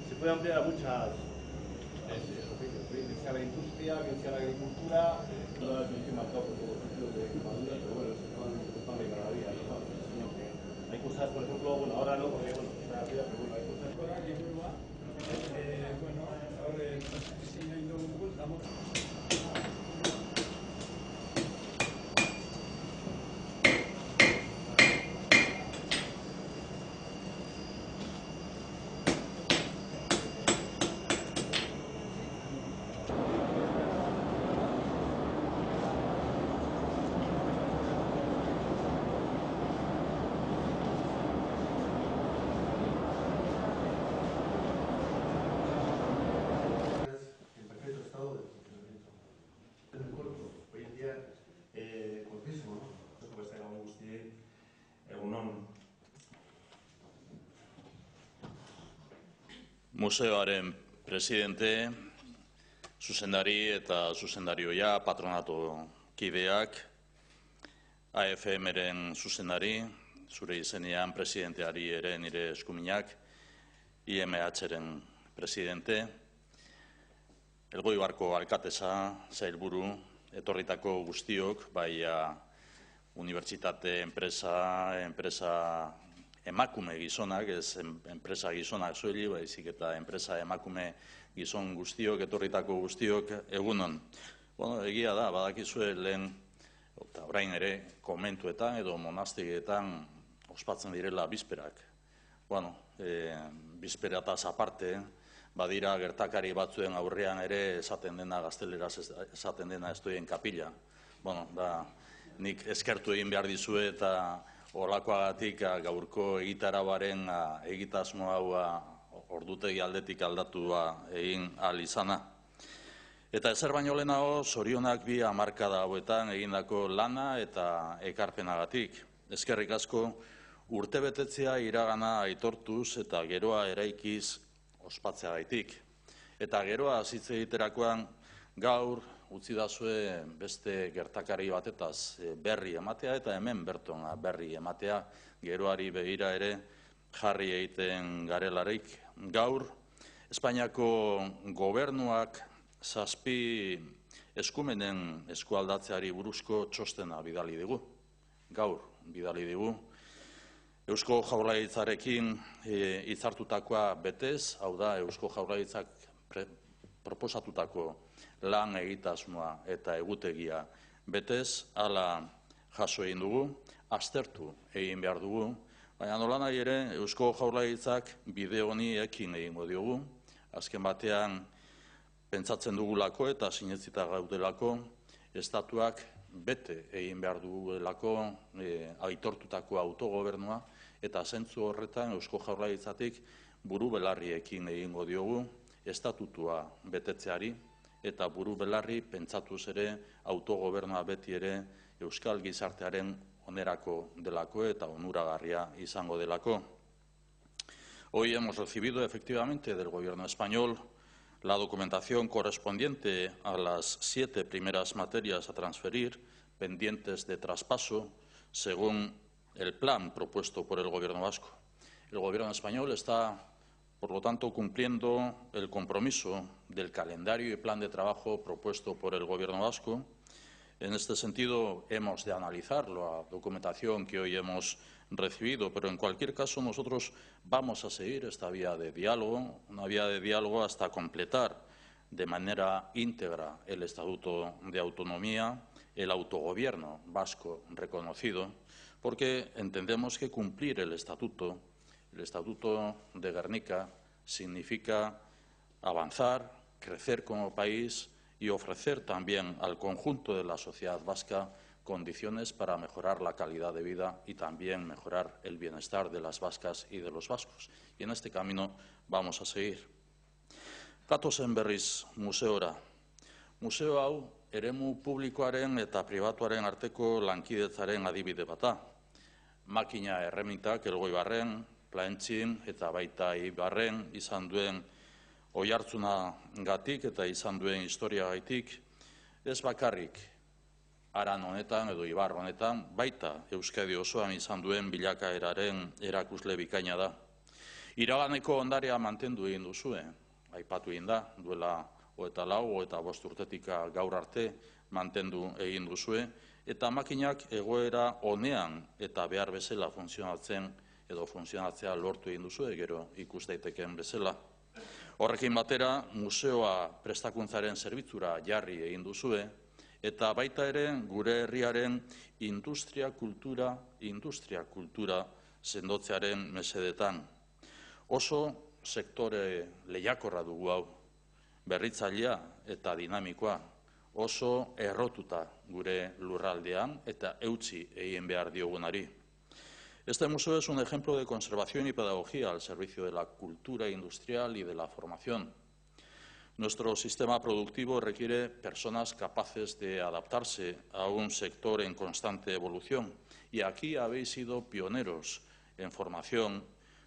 Se puede ampliar a muchas bien sea la industria, bien sea la agricultura, no la estoy marcado por todo tipo de equipaduras, pero bueno, es pan de cada día, ¿no? Hay cosas, por ejemplo, bueno, ahora no, porque bueno, está la ciudad, pero bueno, hay cosas. Bueno, ahora diseñando un bus, estamos. Museoaren presidente, zuzendari eta zuzendarioia, patronato kideak, AFM-ren zuzendari, zure izenean presidenteari ere nire eskuminak, IMH-ren presidente, Elgoibarko alkatesa, zailburu, etorritako guztiok, bai unibertsitate enpresa emakume gizonak, ez enpresa gizonak soili, baizik eta enpresa emakume gizon guztiok, etorritako guztiok, egunon. Bueno, egia da, badakizue lehen, eta orain ere, komentuetan edo monastegietan ospatzen direla bizperak. Bueno, bizperataz aparte, badira gertakari batzuen aurrean ere esaten dena, gazteleraz esaten dena estoien kapila. Bueno, da, nik eskertu egin behar dizue eta olakoagatik gaurko egitarauaren egitasmo hau ordutegi aldetik aldatu egin ahal izana. Eta ezer baino lehenago, zorionak bi hamarkada hauetan egindako lana eta ekarpenagatik. Eskerrik asko urtebetetzea iragana aitortuz eta geroa eraikiz ospatzeagaitik. Eta geroa hitz egiterakoan gaur utzi dazue beste gertakari batetaz berri ematea eta hemen berton berri ematea geroari begira ere jarri egiten garelarik. Gaur Espainiako gobernuak 7 eskumenen eskualdatzeari buruzko txostena bidali digu. Gaur bidali digu. Eusko Jaurlaritzarekin hitzartutakoa betez, hau da Eusko Jaurlaritzak proposatutako lan egitasmoa eta egutegia betez, hala jaso egin dugu, aztertu egin behar dugu, baina nolanahi ere Eusko Jaurlaritzak bide honi ekin egingo diogu, azken batean pentsatzen dugulako eta sinetzita gaudelako, estatuak bete egin behar dugulako aitortutako autogobernua, eta zentzu horretan Eusko Jaurlaritzatik buru belarriekin egingo diogu, estatutua betetzeari, eta buru belarri pentsatuz ere autogobernua beti ere euskal gizartearen onerako delako eta onuragarria izango delako. Hoy hemos recibido efectivamente del Gobierno español la documentación correspondiente a las 7 primeras materias a transferir, pendientes de traspaso, según el plan propuesto por el Gobierno vasco. El Gobierno español está, por lo tanto, cumpliendo el compromiso del calendario y plan de trabajo propuesto por el Gobierno vasco. En este sentido, hemos de analizar la documentación que hoy hemos recibido, pero en cualquier caso nosotros vamos a seguir esta vía de diálogo, una vía de diálogo hasta completar de manera íntegra el Estatuto de Autonomía, el autogobierno vasco reconocido, porque entendemos que cumplir el Estatuto de Gernika significa avanzar, crecer como país y ofrecer también al conjunto de la sociedad vasca condiciones para mejorar la calidad de vida y también mejorar el bienestar de las vascas y de los vascos. Y en este camino vamos a seguir. Gatozen berriz museora. Museo hau eremu publikoaren eta pribatuaren arteko lankidetzaren adibide bata. Makina erremintak Elgoibarren, Plaentzin eta baita Eibarren izan duen oihartzunagatik eta izan duen historiagaitik, ez bakarrik Aran honetan edo Ibar honetan, baita Euskadi osoan izan duen bilakaeraren erakusle bikaina da. Iraganeko ondarea mantendu egin duzue, aipatu egin da, duela 24-25 urtetik gaur arte mantendu egin duzue, eta makinak egoera honean eta behar bezala funtzionatzea lortu egin duzue, gero ikus daiteken bezala. Horrekin batera, museoa prestakuntzaren zerbitzura jarri egin duzue, eta baita ere gure herriaren industria kultura sendotzearen mesedetan. Oso sektore lehiakorra dugu hau, berritzailea eta dinamikoa, oso errotuta gure lurraldean eta eutsi egin behar diogunari. Este museo es un ejemplo de conservación y pedagogía al servicio de la cultura industrial y de la formación. Nuestro sistema productivo requiere personas capaces de adaptarse a un sector en constante evolución y aquí habéis sido pioneros en formación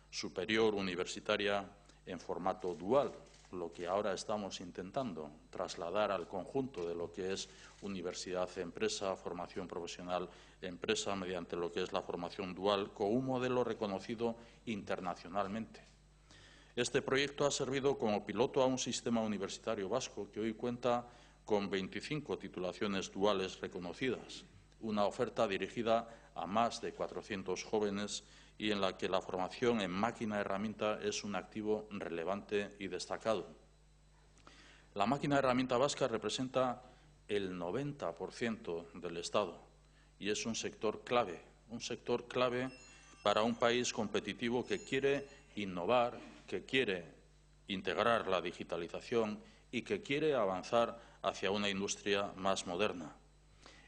superior universitaria en formato dual, lo que ahora estamos intentando trasladar al conjunto de lo que es universidad-empresa, formación profesional-empresa, mediante lo que es la formación dual, con un modelo reconocido internacionalmente. Este proyecto ha servido como piloto a un sistema universitario vasco que hoy cuenta con 25 titulaciones duales reconocidas, una oferta dirigida a más de 400 jóvenes y en la que la formación en máquina-herramienta es un activo relevante y destacado. La máquina-herramienta vasca representa el 90% del Estado y es un sector clave para un país competitivo que quiere innovar, que quiere integrar la digitalización y que quiere avanzar hacia una industria más moderna.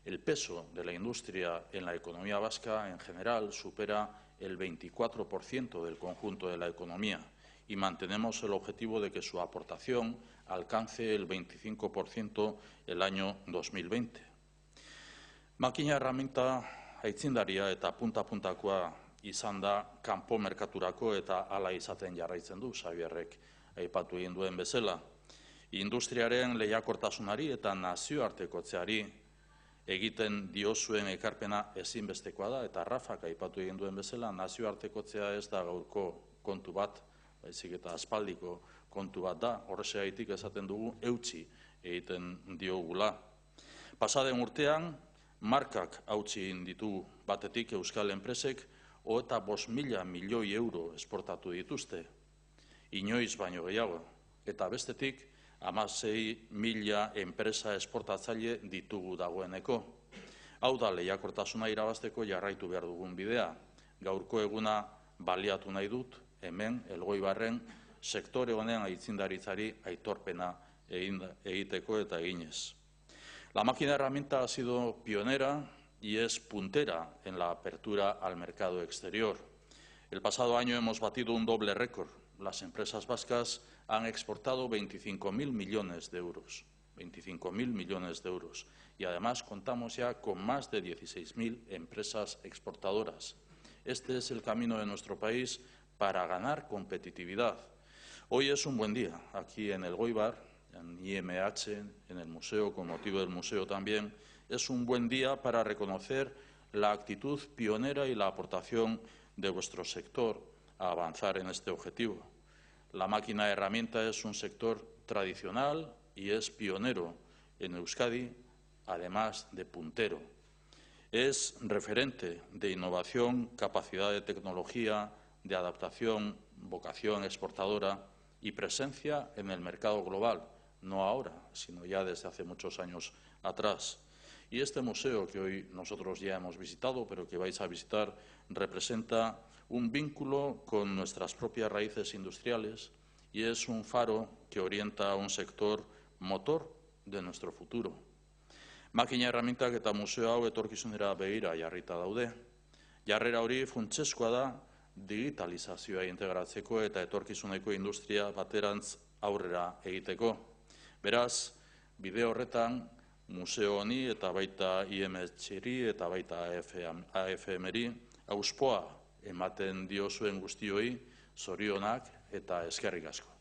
El peso de la industria en la economía vasca en general supera el 24% del conjunto de la economía y mantenemos el objetivo de que su aportación alcance el 25% el año 2020. Makina erraminta aitzindaria eta punta-puntakoa izan da kanpo merkaturako eta hala izaten jarraitzen du, Xabierrek aipatu egin duen bezala. Industriaren lehiakortasunari eta nazioartekotzeari egiten diozuen ekarpena ezinbestekoa da, eta Rafak aipatu egin duen bezala, nazioartekotzea ez da gaurko kontu bat, baizik eta aspaldiko kontu bat da, horrexegatik esaten dugu eutsi egiten diogula. Pasaden urtean, markak hautsi ditugu batetik euskal enpresek 25.000 milioi euro esportatu dituzte, inoiz baino gehiago, eta bestetik 16.000 enpresa esportatzaile ditugu dagoeneko. Hau da lehiakortasuna irabazteko jarraitu behar dugun bidea. Gaurko eguna baliatu nahi dut, hemen Elgoibarren sektore honen aitzindaritzari aitorpena egiteko eta eginez. La máquina herramienta ha sido pionera y es puntera en la apertura al mercado exterior. El pasado año hemos batido un doble récord. Las empresas vascas han exportado 25.000 millones de euros. 25.000 millones de euros. Y además contamos ya con más de 16.000 empresas exportadoras. Este es el camino de nuestro país para ganar competitividad. Hoy es un buen día aquí en Elgoibar, en IMH, en el museo, con motivo del museo también. Es un buen día para reconocer la actitud pionera y la aportación de vuestro sector a avanzar en este objetivo. La máquina herramienta es un sector tradicional y es pionero en Euskadi, además de puntero. Es referente de innovación, capacidad de tecnología, de adaptación, vocación exportadora y presencia en el mercado global, no ahora, sino ya desde hace muchos años atrás. Y este museo que hoy nosotros ya hemos visitado, pero que vais a visitar, representa un vínculo con nuestras propias raíces industriales y es un faro que orienta a un sector motor de nuestro futuro. Makina erramintak eta museo hau etorkizunera begira jarrita daude. Jarrera hori funtsezkoa da digitalizazioa integratzeko eta etorkizuneko industria baterantz aurrera egiteko. Beraz, bide horretan, museo honi eta baita IMH-ri eta baita AFM-ri auspoa ematen diozuen guztioi zorionak eta eskerrik asko.